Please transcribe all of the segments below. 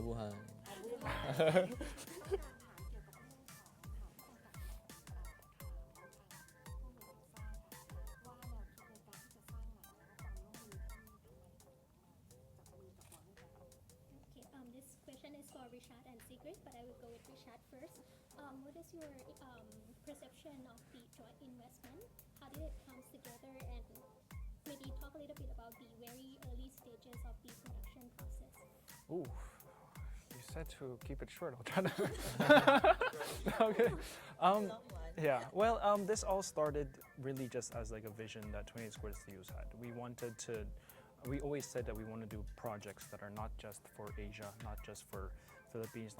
บูไฮThis question is for Richard and Sigrid, but I will go with Richard first. What is your perception of the joint investment? How did it come together, and maybe talk a little bit about the very early stages of the production process. Ooh, you said to keep it short. I'll try to. Okay. Yeah. Well, this all started really just as like a vision that 28 Squared Studios had. We always said that we want to do projects that are not just for Asia, not just for Philippines,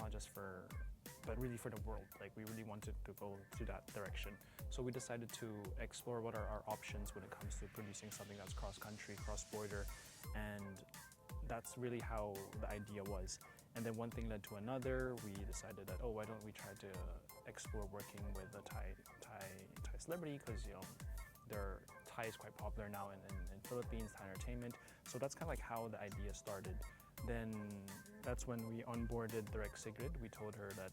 but really for the world. Like we really wanted to go to that direction. So we decided to explore what are our options when it comes to producing something that's cross-country, cross-border, and that's really how the idea was. And then one thing led to another. We decided that, why don't we try to explore working with a Thai celebrity, because Thai is quite popular now in Philippines, Thai entertainment. So that's kind of like how the idea started. Then that's when we onboarded Direct Sigrid. We told her that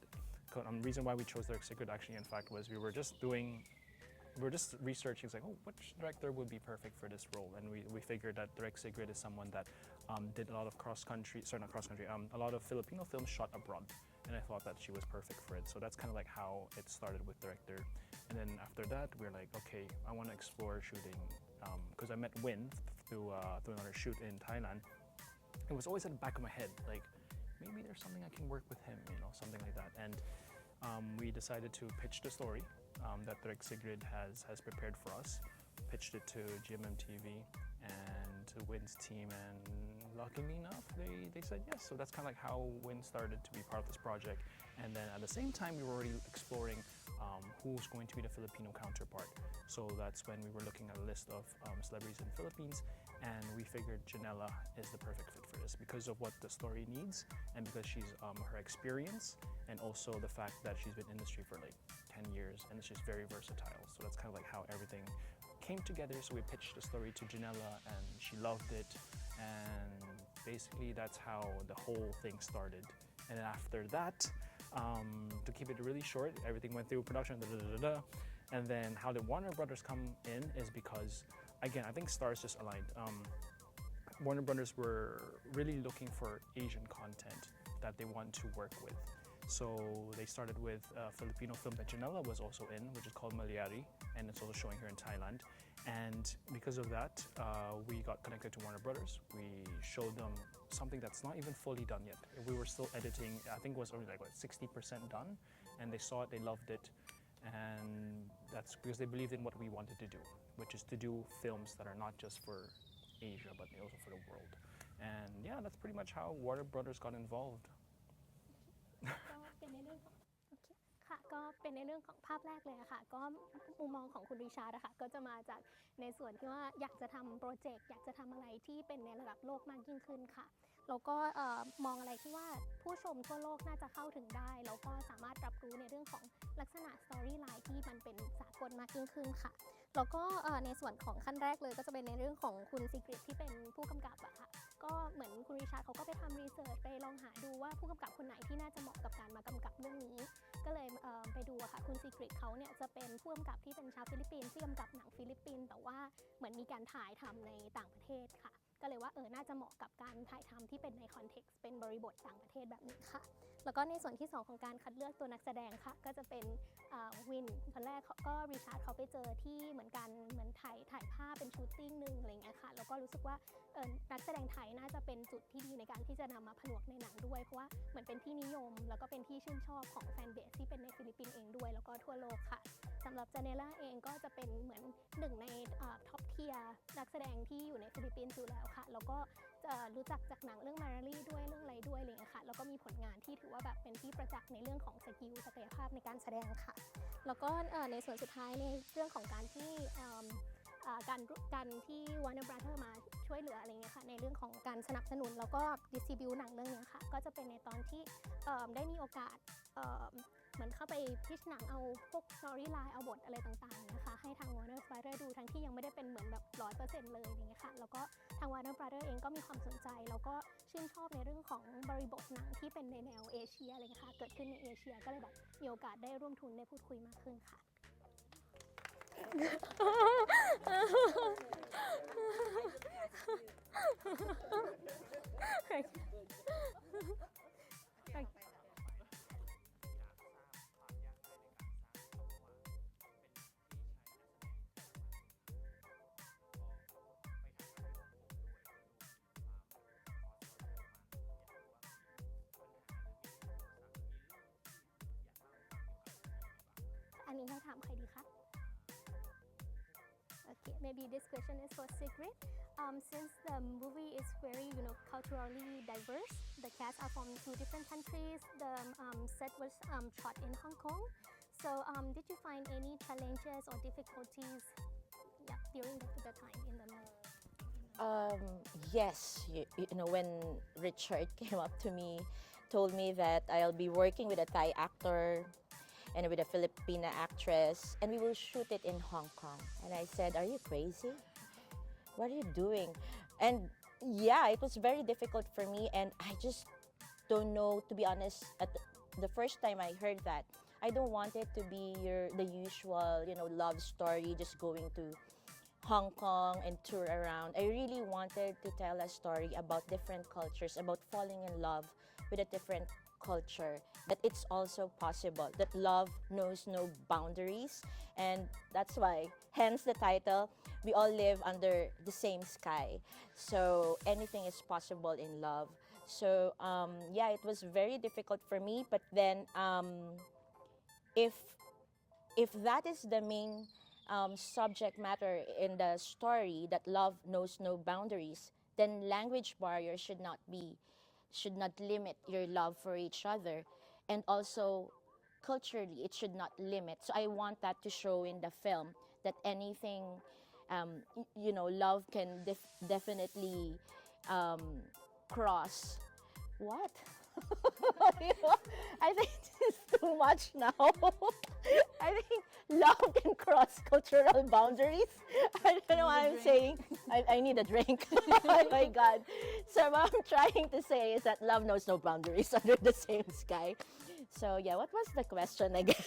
the reason why we chose Direct Sigrid actually in fact was we were just researching, it's like, which director would be perfect for this role? And we figured that Direct Sigrid is someone that did a lot of a lot of Filipino films shot abroad. And I thought that she was perfect for it. So that's kind of like how it started with director. And then after that, we're like, okay, I want to explore shooting, because I met Win through another shoot in Thailand. It was always at the back of my head, like, maybe there's something I can work with him, something like that. And we decided to pitch the story that Direct Sigrid has prepared for us, pitched it to GMM TV and to Win's team, and luckily enough, they said yes. So that's kind of like how Win started to be part of this project. And then at the same time, we were already exploring who's going to be the Filipino counterpart. So that's when we were looking at a list of celebrities in the Philippines, and we figured Janela is the perfect fit for this because of what the story needs, and because she's her experience, and also the fact that she's been in the industry for like 10 years, and she's very versatile. So that's kind of like how everything came together. So we pitched the story to Janela, and she loved it, and basically that's how the whole thing started. And then after that, to keep it really short, everything went through production, and then how the Warner Brothers come in is because, again, I think stars just aligned. Warner Brothers were really looking for Asian content that they want to work with. So they started with a Filipino film that Janela was also in, which is called Malyari, and it's also showing here in Thailand. And because of that, we got connected to Warner Brothers. We showed them something that's not even fully done yet. We were still editing. I think it was only like 60% done, and they saw it, they loved it, and that's because they believed in what we wanted to do, which is to do films that are not just for Asia, but also for the world. And yeah, that's pretty much how Warner Brothers got involved. ก็เป็นในเรื่องของค่ะก็เป็นในเรื่องของภาพแรกเลยค่ะก็มุมมองของคุณริชาร์ดค่ะก็จะมาจากในส่วนที่ว่าอยากจะทำโปรเจกต์อยากจะทำอะไรที่เป็นในระดับโลกมากยิ่งขึ้นค่ะแล้วก็มองอะไรที่ว่าผู้ชมทั่วโลกน่าจะเข้าถึงได้แล้วก็สามารถรับรู้ในเรื่องของลักษณะสตอรี่ไลน์ที่มันเป็นสากลมากยิ่งขึ้นค่ะแล้วก็ในส่วนของขั้นแรกเลยก็จะเป็นในเรื่องของคุณซิกริตที่เป็นผู้กำกับอะค่ะก็เหมือนคุณริชาร์ดเขาก็ไปทำรีเสิร์ชไปลองหาดูว่าผู้กำกับคนไหนที่น่าจะเหมาะกับการมากำกับเรื่องนี้ก็เลยไปดูอะค่ะคุณซิกริตเขาเนี่ยจะเป็นผู้กำกับที่เป็นชาวฟิลิปปินส์ที่กำกับหนังฟิลิปปินส์แต่ว่าเหมือนมีการถ่ายทำในต่างประเทศค่ะก็เลยว่าน่าจะเหมาะกับการถ่ายทำที่เป็นในคอนเท็กซ์เป็นบริบทต่างประเทศแบบนี้ค่ะแล้วก็ในส่วนที่2ของการคัดเลือกตัวนักแสดงค่ะก็จะเป็นวินตอนแรกก็ริชาร์ดเขาไปเจอที่เหมือนกันเหมือนถ่ายภาพเป็นชูตติ้งนึงอะไรเงี้ยค่ะแล้วก็รู้สึกว่านักแสดงไทยน่าจะเป็นจุดที่ดีในการที่จะนำมาผนวกในหนังด้วยเพราะว่าเหมือนเป็นที่นิยมแล้วก็เป็นที่ชื่นชอบของแฟนเบสที่เป็นในฟิลิปปินส์เองด้วยแล้วก็ทั่วโลกค่ะสำหรับจาเนล่าเองก็จะเป็นเหมือนหนึ่งในท็อปเทียร์นักแสดงที่อยู่ในฟิลิปปินส์อยู่แล้วค่ะแล้วก็จะรู้จักจากหนังเรื่องมาราลี่ด้วยเรื่องอะไรด้วยอะไรอย่างเงี้ยค่ะแล้วก็มีผลงานที่ถือว่าแบบเป็นที่ประจักษ์ในเรื่องของสกิลศักยภาพในการแสดงค่ะแล้วก็ในส่วนสุดท้ายในเรื่องของการที่การที่ Warner Brothers มาช่วยเหลืออะไรเงี้ยค่ะในเรื่องของการสนับสนุนแล้วก็ distribute หนังเรื่องนี้ค่ะก็จะเป็นในตอนที่ได้มีโอกาสเหมือนเข้าไปพิชหนังเอาพวก story line เอาบทอะไรต่างๆนะคะให้ ทาง Warner Brothers ดูทั้งที่ยังไม่ได้เป็นเหมือนแบบ 100% เลยอย่างเงี้ยค่ะแล้วก็ทาง Warner Brothers เองก็มีความสนใจแล้วก็ชื่นชอบในเรื่องของบริบทหนังที่เป็นในแนวเอเชียอะไรเงี้ยค่ะเกิดขึ้นในเอเชียก็เลยแบบมีโอกาสได้ร่วมทุนได้พูดคุยมากขึ้นค่ะ อันนี้ให้ถามใครดีคะ Okay, maybe this question is for Sigrid. Since the movie is very, culturally diverse, the cast are from 2 different countries. The set was shot in Hong Kong. So, did you find any challenges or difficulties, during the time in the movie? Yes, when Richard came up to me, told me that I'll be working with a Thai actor and with a Filipina actress, and we will shoot it in Hong Kong. And I said, "Are you crazy? What are you doing?" And yeah, it was very difficult for me, and I just don't know, to be honest. At the first time I heard that, I don't want it to be the usual, love story, just going to Hong Kong and tour around. I really wanted to tell a story about different cultures, about falling in love with a different culture, that it's also possible, that love knows no boundaries, and that's why, hence the title, we all live under the same sky. So anything is possible in love. So yeah, it was very difficult for me, but then if that is the main subject matter in the story, that love knows no boundaries, then language barriers should not limit your love for each other, and also culturally it should not limit. So I want that to show in the film, that anything, love can definitely cross. What? I think it's too much now. I think love can cross cultural boundaries. I don't know what I'm saying. I need a drink. Oh my God. So what I'm trying to say is that love knows no boundaries under the same sky. So yeah, what was the question again?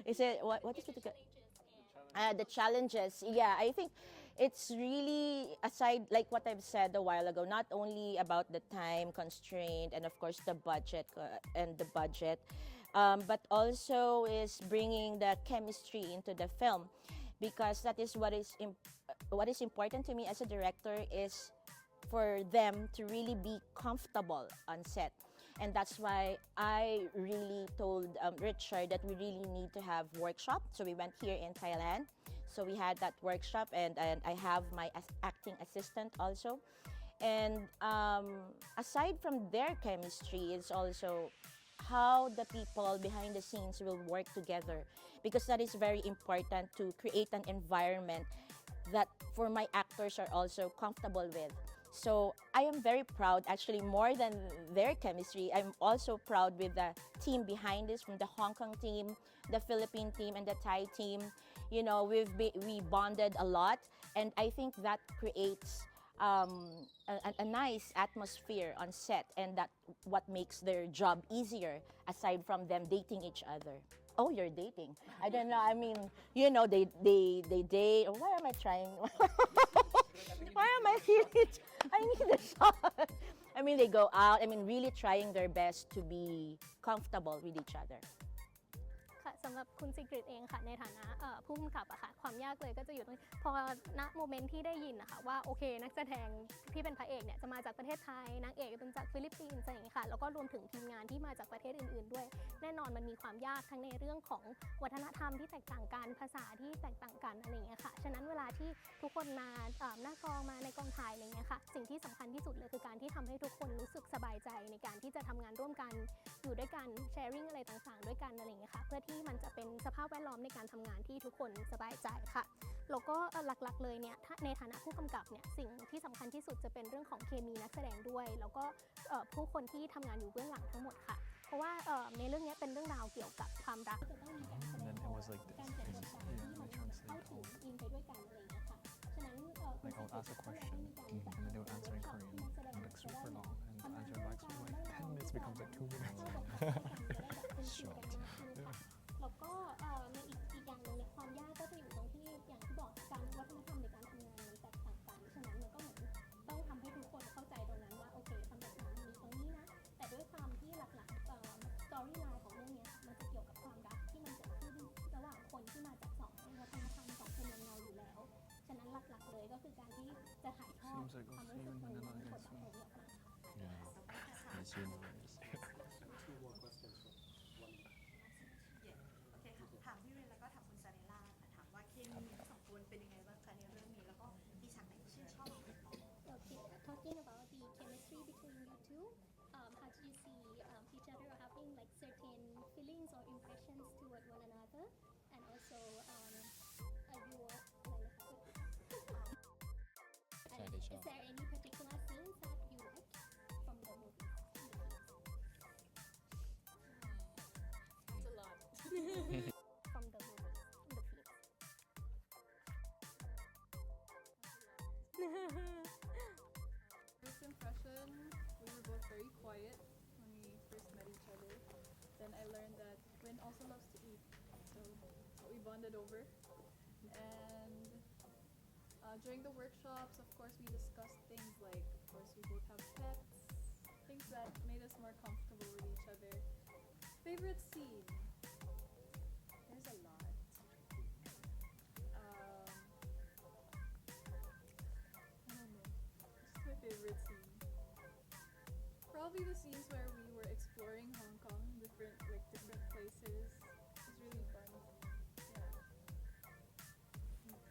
Is it, what is it again? The challenges. Yeah, I think it's really, aside, like what I've said a while ago, not only about the time constraint and of course the budget, but also is bringing the chemistry into the film, because that is what is important to me as a director, is for them to really be comfortable on set. And that's why I really told Richard that we really need to have workshop. So we went here in Thailand. So we had that workshop, and I have my acting assistant also. And aside from their chemistry, it's also how the people behind the scenes will work together, because that is very important to create an environment that for my actors are also comfortable with. So I am very proud, actually, more than their chemistry. I'm also proud with the team behind this, from the Hong Kong team, the Philippine team, and the Thai team. We bonded a lot, and I think that creates a nice atmosphere on set, and that what makes their job easier, aside from them dating each other. Oh, you're dating. I don't know. I mean, they date. Why am I trying? Why am I feeling? I need a shot. I mean, they go out. I mean, really trying their best to be comfortable with each other. ค่ะสำหรับคุณซิกริตเองค่ะในฐานะผู้กำกับอะค่ะความยากเลยก็จะอยู่ตรงพอณโมเมนต์ที่ได้ยินนะคะว่าโอเคนักแสดงที่เป็นพระเอกเนี่ยจะมาจากประเทศไทยนางเอกเป็นจากฟิลิปปินส์อะไรอย่างนี้ค่ะแล้วก็รวมถึงทีมงานที่มาจากประเทศอื่นๆด้วยแน่นอนมันมีความยากทั้งในเรื่องของวัฒนธรรมที่แตกต่างกันภาษาที่แตกต่างกันอะไรอย่างเงี้ยค่ะฉะนั้นเวลาที่ทุกคนมาหน้ากองมาในกองถ่ายอะไรอย่างเงี้ยค่ะสิ่งที่สำคัญที่สุดเลยคือการที่ทำให้ทุกคนรู้สึกสบายใจในการที่จะทำงานร่วมกันอยู่ด้วยกันแชร์ริ่งอะไรต่างๆด้วยกันอะไรอย่างเงี้ยค่ะเพื่อที่มันจะเป็นสภาพแวดล้อมในการทำงานที่ทุกคนสบายใจค่ะแล้วก็หลักๆเลยเนี่ยในฐานะผู้กำกับเนี่ยสิ่งที่สำคัญที่สุดจะเป็นเรื่องของเคมีนักแสดงด้วยแล้วก็ผู้คนที่ทำงานอยู่เบื้องหลังทั้งหมดค่ะเพราะว่าในเรื่องนี้เป็นเรื่องราวเกี่ยวกับความรักจะต้องมีการแสดงออกการแสดงออกที่ ask a question and then they would answer in Korean and like super long and answer back so like 10 minutes becomes like 2 minutes. Short. แล้วก็ในอีกอย่างหนึ่งเนี่ยความยากก็จะอยู่ตรงที่อย่างที่บอกการวัฒนธรรมในการทำงานมันแตกต่างกันฉะนั้นมันก็เหมือนต้องทำให้ทุกคนเข้าใจตรงนั้นว่าโอเคคำตอบมันมีตรงนี้นะแต่ด้วยความที่หลักๆสตอรี่ไลน์ของเรื่องนี้มันจะเกี่ยวกับความรักที่มันเกิดขึ้นระหว่างคนที่มาจากสองวัฒนธรรมสองภูมิลำเนาอยู่แล้วฉะนั้นหลักๆเลยก็คือการที่จะถ่ายทอด Seems like ความ we'll รู้ see สึ you ก in ตรงนี้ Manila ให้คน again แบบ soon. เห็นออกมา Yeah. Miss Universe. Two more questions. One. โอเคค่ะถามพี่เรนแล้วก็ถามคุณจาเนลล่าค่ะถามว่าเคมีทั้งสองคนเป็นยังไงบ้างคะในเรื่องนี้แล้วก็มีฉากไหนที่ชื่นชอบ Okay, talking about the chemistry between you two, how did you see each other having like certain feelings or impressions toward one another, and also your and is there any particular scenes that you like from the movie? It's a lot. From the movies, the films. First impression, we were both very quiet when we first met each other. Then I learned that Rin also loves to eat, so we bonded over. And during the workshops, of course, we discussed things like, of course, we both have pets, things that made us more comfortable with each other. Favorite scene? There's a lot. I don't know. What's my favorite scene? Probably the scenes where we were exploring Hong Kong, different places. It was really fun. Yeah.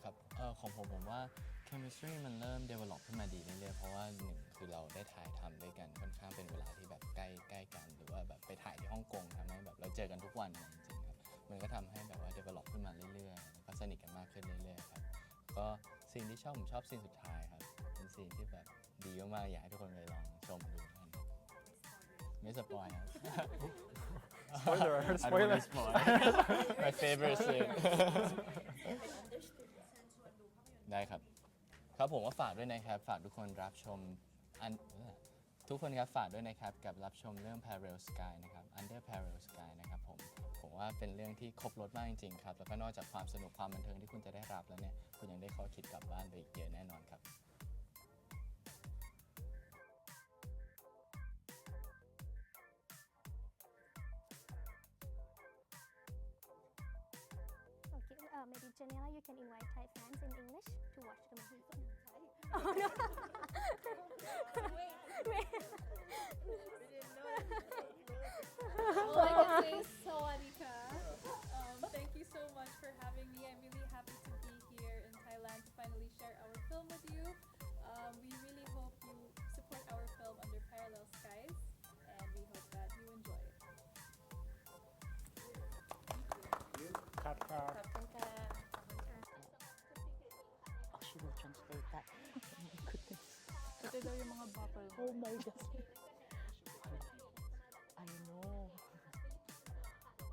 ครับของผมว่า chemistry มันเริ่ม develop ขึ้นมาดีเรื่อยๆเพราะว่าหนึ่งคือเราได้ถ่ายทำด้วยกันค่อนข้างเป็นเวลาที่แบบใกล้กันหรือว่าแบบไปถ่ายที่ฮ่องกงทำให้แบบเราเจอกันทุกวันจริงๆครับมันก็ทำให้แบบว่า develop ขึ้นมาเรื่อยๆแล้วก็สนิทกันมากขึ้นเรื่อยๆครับก็ซีนที่ชอบผมชอบซีนสุดท้ายครับเป็นซีนที่แบบดีมากๆอยากให้ทุกคนไปลองชมดูกันไม่สปอยครับ Spoiler! I don't Spoiler! wanna spoil. My favorite scene ได้ครับ ครับผมก็ฝากด้วยนะครับ ฝากทุกคนรับชมทุกคนครับฝากด้วยนะครับกับรับชมเรื่อง Parallel Sky นะครับ Under Parallel Sky นะครับผมว่าเป็นเรื่องที่ครบรสมากจริงๆครับแล้วก็นอกจากความสนุกความบันเทิงที่คุณจะได้รับแล้วเนี่ยคุณยังได้ข้อคิดกลับบ้านไปอีกเยอะแน่นอนครับ Okay, maybe Janela, you can invite Thai fans in English to watch the movie. Oh no! Wait. All I can say is Sawadika. Thank you so much for having me. I'm really happy to be here in Thailand to finally share our film with you. We really hope you support our film Under Parallel Skies, and we hope that you enjoy it. Cut, cut. Oh, she will translate that. Oh my goodness. Ito daw yung mga bubble. Oh my God. I know.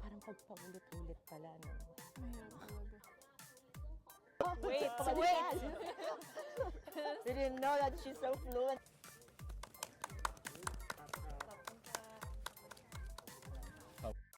Parang pagpaulit-ulit pala, no? Mahirap talaga. Wait. We didn't know that she's so fluent.